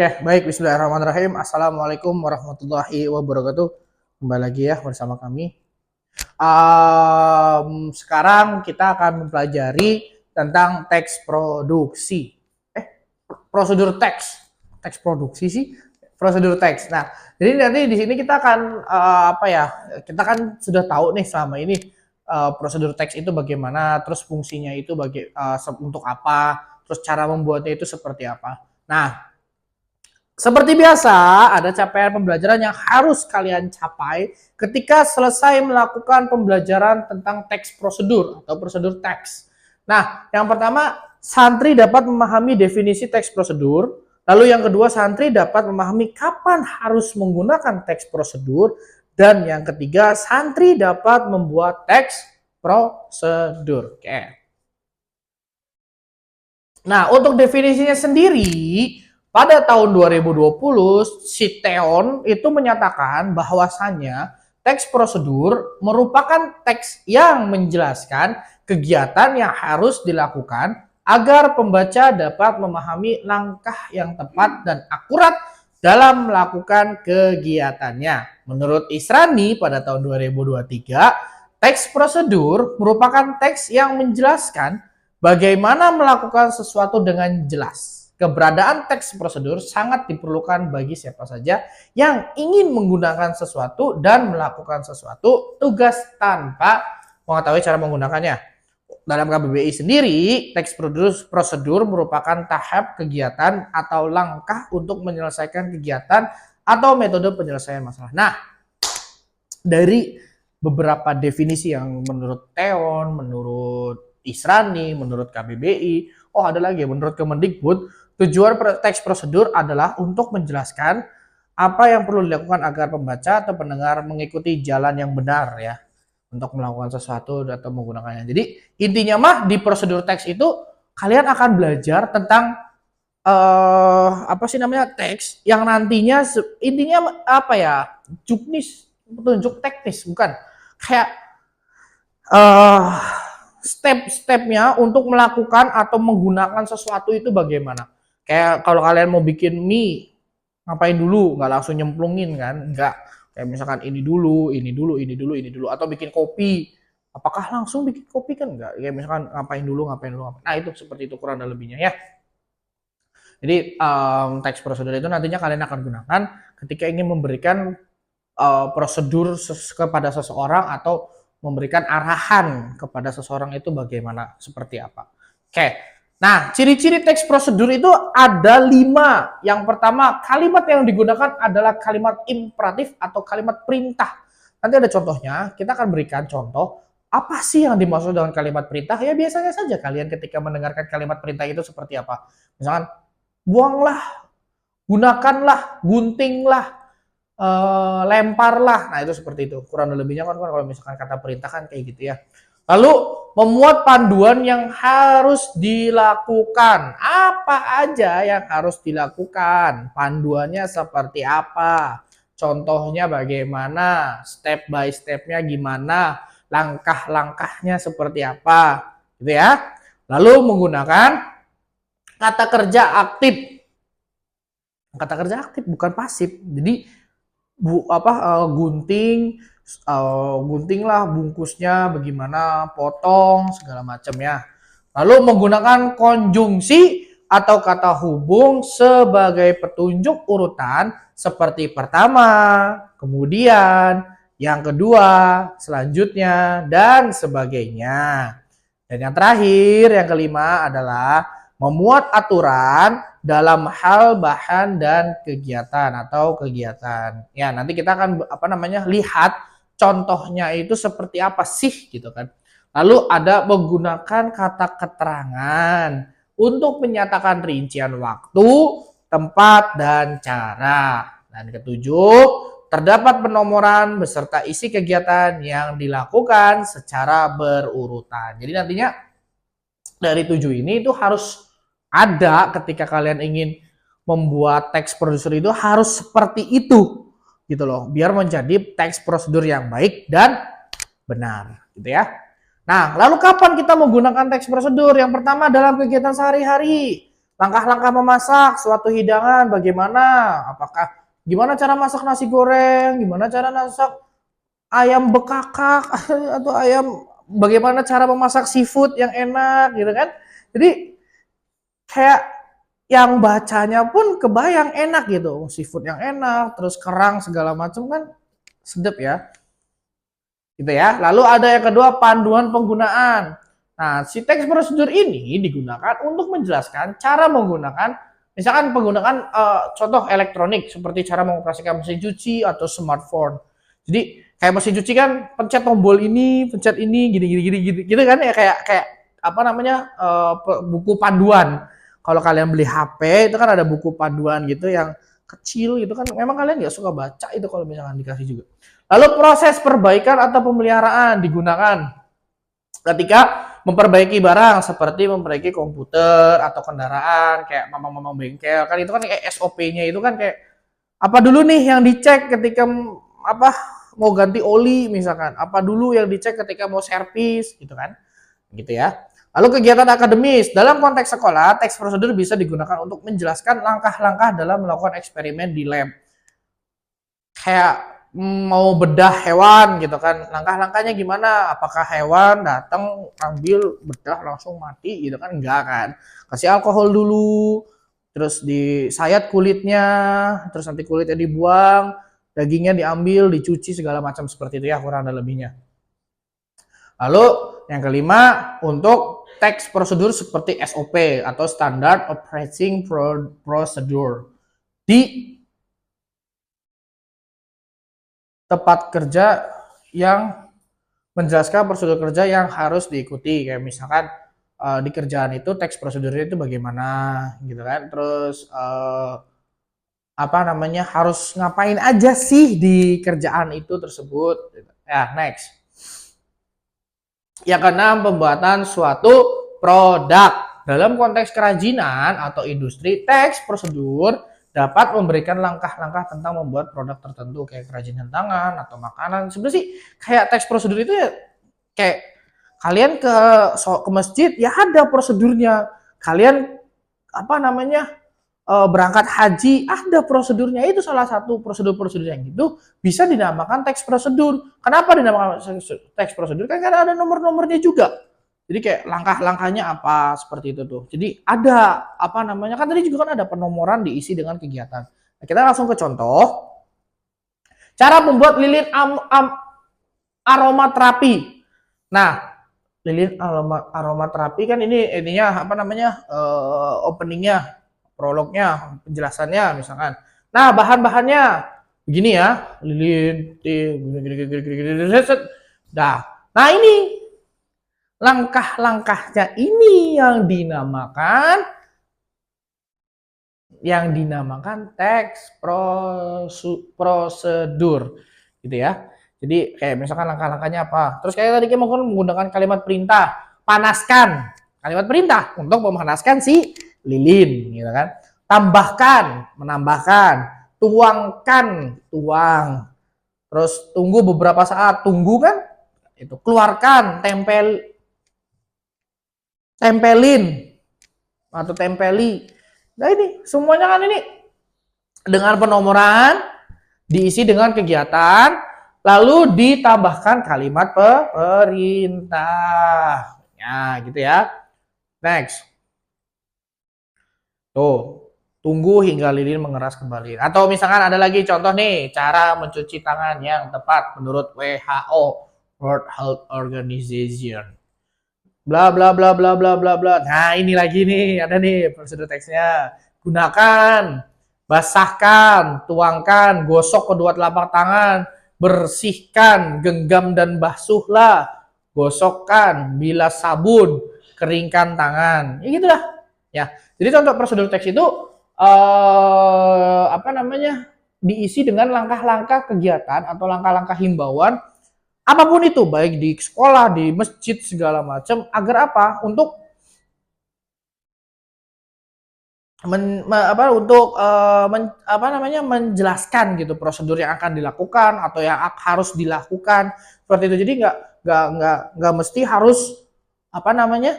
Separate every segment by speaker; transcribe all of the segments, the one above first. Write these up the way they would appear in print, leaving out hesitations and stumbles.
Speaker 1: Oke, baik. Bismillahirrahmanirrahim. Assalamualaikum warahmatullahi wabarakatuh. Kembali lagi ya bersama kami. Sekarang kita akan mempelajari tentang teks produksi. Prosedur teks. Teks produksi sih. Prosedur teks. Nah, jadi nanti di sini kita akan Kita kan sudah tahu nih selama ini prosedur teks itu bagaimana, terus fungsinya itu untuk apa, terus cara membuatnya itu seperti apa. Nah, seperti biasa, ada capaian pembelajaran yang harus kalian capai ketika selesai melakukan pembelajaran tentang teks prosedur atau prosedur teks. Nah, yang pertama, santri dapat memahami definisi teks prosedur. Lalu yang kedua, santri dapat memahami kapan harus menggunakan teks prosedur. Dan yang ketiga, santri dapat membuat teks prosedur. Oke. Nah, untuk definisinya sendiri, pada tahun 2020, si Theon itu menyatakan bahwasannya teks prosedur merupakan teks yang menjelaskan kegiatan yang harus dilakukan agar pembaca dapat memahami langkah yang tepat dan akurat dalam melakukan kegiatannya. Menurut Israni pada tahun 2023, teks prosedur merupakan teks yang menjelaskan bagaimana melakukan sesuatu dengan jelas. Keberadaan teks prosedur sangat diperlukan bagi siapa saja yang ingin menggunakan sesuatu dan melakukan sesuatu tugas tanpa mengetahui cara menggunakannya. Dalam KBBI sendiri, teks prosedur merupakan tahap kegiatan atau langkah untuk menyelesaikan kegiatan atau metode penyelesaian masalah. Nah, dari beberapa definisi yang menurut Theon, menurut Israni, menurut KBBI, ada lagi menurut Kemendikbud, tujuan teks prosedur adalah untuk menjelaskan apa yang perlu dilakukan agar pembaca atau pendengar mengikuti jalan yang benar ya untuk melakukan sesuatu atau menggunakannya. Jadi intinya mah di prosedur teks itu kalian akan belajar tentang teks yang nantinya intinya juknis, petunjuk teknis, bukan kayak step-stepnya untuk melakukan atau menggunakan sesuatu itu bagaimana. Kayak kalau kalian mau bikin mie, ngapain dulu? Nggak langsung nyemplungin kan? Nggak. Kayak misalkan ini dulu. Atau bikin kopi. Apakah langsung bikin kopi kan? Nggak. Kayak misalkan ngapain dulu. Nah itu seperti itu kurang lebihnya ya. Jadi teks prosedur itu nantinya kalian akan gunakan ketika ingin memberikan prosedur kepada seseorang atau memberikan arahan kepada seseorang itu bagaimana, seperti apa. Oke. Nah, ciri-ciri teks prosedur itu ada 5. Yang pertama, kalimat yang digunakan adalah kalimat imperatif atau kalimat perintah. Nanti ada contohnya, kita akan berikan contoh. Apa sih yang dimaksud dengan kalimat perintah? Ya biasanya saja kalian ketika mendengarkan kalimat perintah itu seperti apa. Misalkan, buanglah, gunakanlah, guntinglah, lemparlah. Nah, itu seperti itu. Kurang lebihnya kan kalau misalkan kata perintah kan kayak gitu ya. Lalu memuat panduan yang harus dilakukan. Apa aja yang harus dilakukan? Panduannya seperti apa? Contohnya bagaimana? Step by stepnya gimana? Langkah-langkahnya seperti apa? Gitu ya. Lalu menggunakan kata kerja aktif. Kata kerja aktif bukan pasif. Jadi guntinglah bungkusnya bagaimana, potong segala macam ya. Lalu menggunakan konjungsi atau kata hubung sebagai petunjuk urutan seperti pertama, kemudian, yang kedua, selanjutnya, dan sebagainya. Dan yang terakhir, yang kelima adalah memuat aturan dalam hal bahan dan kegiatan atau kegiatan. Ya, nanti kita akan lihat contohnya itu seperti apa sih gitu kan. Lalu ada menggunakan kata keterangan untuk menyatakan rincian waktu, tempat, dan cara. Dan ketujuh, terdapat penomoran beserta isi kegiatan yang dilakukan secara berurutan. Jadi nantinya dari 7 ini itu harus ada ketika kalian ingin membuat teks prosedur itu harus seperti itu gitu loh, biar menjadi teks prosedur yang baik dan benar gitu ya. Nah, lalu kapan kita menggunakan teks prosedur? Yang pertama dalam kegiatan sehari-hari. langkah-langkah memasak suatu hidangan bagaimana, gimana cara masak nasi goreng, gimana cara masak ayam bekakak atau ayam, bagaimana cara memasak seafood yang enak gitu kan. Jadi kayak yang bacanya pun kebayang enak gitu, seafood yang enak, terus kerang segala macam kan sedep ya. Gitu ya. Lalu ada yang kedua, panduan penggunaan. Nah, si teks prosedur ini digunakan untuk menjelaskan cara menggunakan, misalkan penggunaan contoh elektronik seperti cara mengoperasikan mesin cuci atau smartphone. Jadi kayak mesin cuci kan pencet tombol ini, pencet ini, gini gitu kan ya, kayak apa namanya, buku panduan. Kalau kalian beli HP itu kan ada buku panduan gitu yang kecil gitu kan, memang kalian nggak suka baca itu kalau misalkan dikasih juga. Lalu proses perbaikan atau pemeliharaan digunakan ketika memperbaiki barang seperti memperbaiki komputer atau kendaraan kayak mamang-mamang bengkel kan, itu kan kayak SOP-nya itu kan kayak apa dulu nih yang dicek ketika apa mau ganti oli misalkan, apa dulu yang dicek ketika mau servis gitu kan, gitu ya. Lalu kegiatan akademis dalam konteks sekolah, teks prosedur bisa digunakan untuk menjelaskan langkah-langkah dalam melakukan eksperimen di lab. Kayak mau bedah hewan gitu kan, langkah-langkahnya gimana, apakah hewan datang ambil bedah langsung mati gitu kan, enggak kan, kasih alkohol dulu, terus disayat kulitnya, terus nanti kulitnya dibuang, dagingnya diambil, dicuci segala macam seperti itu ya kurang dan lebihnya. Lalu yang kelima, untuk teks prosedur seperti SOP atau Standard Operating Procedure di tempat kerja yang menjelaskan prosedur kerja yang harus diikuti, kayak misalkan di kerjaan itu teks prosedurnya itu bagaimana gitu kan, terus apa namanya, harus ngapain aja sih di kerjaan itu tersebut ya. Next, yang keenam, pembuatan suatu produk dalam konteks kerajinan atau industri. Teks prosedur dapat memberikan langkah-langkah tentang membuat produk tertentu kayak kerajinan tangan atau makanan. Sebenarnya sih kayak teks prosedur itu ya kayak kalian ke masjid ya ada prosedurnya. Kalian apa namanya, berangkat haji ada prosedurnya. Itu salah satu prosedur-prosedur yang itu bisa dinamakan teks prosedur. Kenapa dinamakan teks prosedur? Kan karena ada nomor-nomornya juga. Jadi kayak langkah-langkahnya apa seperti itu tuh. Jadi ada apa namanya, kan tadi juga kan ada penomoran diisi dengan kegiatan. Nah, kita langsung ke contoh. Cara membuat lilin aromaterapi. Nah, lilin aromaterapi kan ini intinya apa namanya, openingnya, prolognya, penjelasannya misalkan. Nah, bahan-bahannya begini ya, lilin, nah ini langkah-langkahnya ini yang dinamakan teks prosedur gitu ya. Jadi kayak misalkan langkah-langkahnya apa. Terus kayak tadi kita menggunakan kalimat perintah, panaskan. Kalimat perintah untuk memanaskan si lilin gitu kan. Tambahkan, menambahkan, tuangkan, tuang. Terus tunggu beberapa saat, tunggu kan? Itu keluarkan, tempelin atau tempeli. Nah ini semuanya kan ini dengan penomoran, diisi dengan kegiatan, lalu ditambahkan kalimat perintah. Ya, gitu ya. Next. Tuh, tunggu hingga lilin mengeras kembali. Atau misalkan ada lagi contoh nih, cara mencuci tangan yang tepat menurut WHO, World Health Organization. Bla bla bla bla bla bla bla. Nah, ini lagi nih, ada nih prosedur teksnya. Gunakan, basahkan, tuangkan, gosok kedua telapak tangan, bersihkan, genggam dan basuhlah, gosokkan, bilas sabun, keringkan tangan. Ya gitulah. Ya. Jadi contoh prosedur teks itu apa namanya? Diisi dengan langkah-langkah kegiatan atau langkah-langkah himbauan apapun itu, baik di sekolah, di masjid segala macam, agar apa? Untuk apa namanya, menjelaskan gitu prosedur yang akan dilakukan atau yang harus dilakukan seperti itu. Jadi nggak mesti harus apa namanya,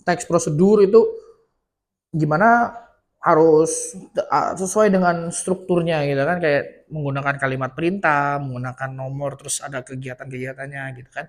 Speaker 1: teks prosedur itu gimana harus sesuai dengan strukturnya gitu kan, kayak menggunakan kalimat perintah, menggunakan nomor, terus ada kegiatan-kegiatannya gitu kan.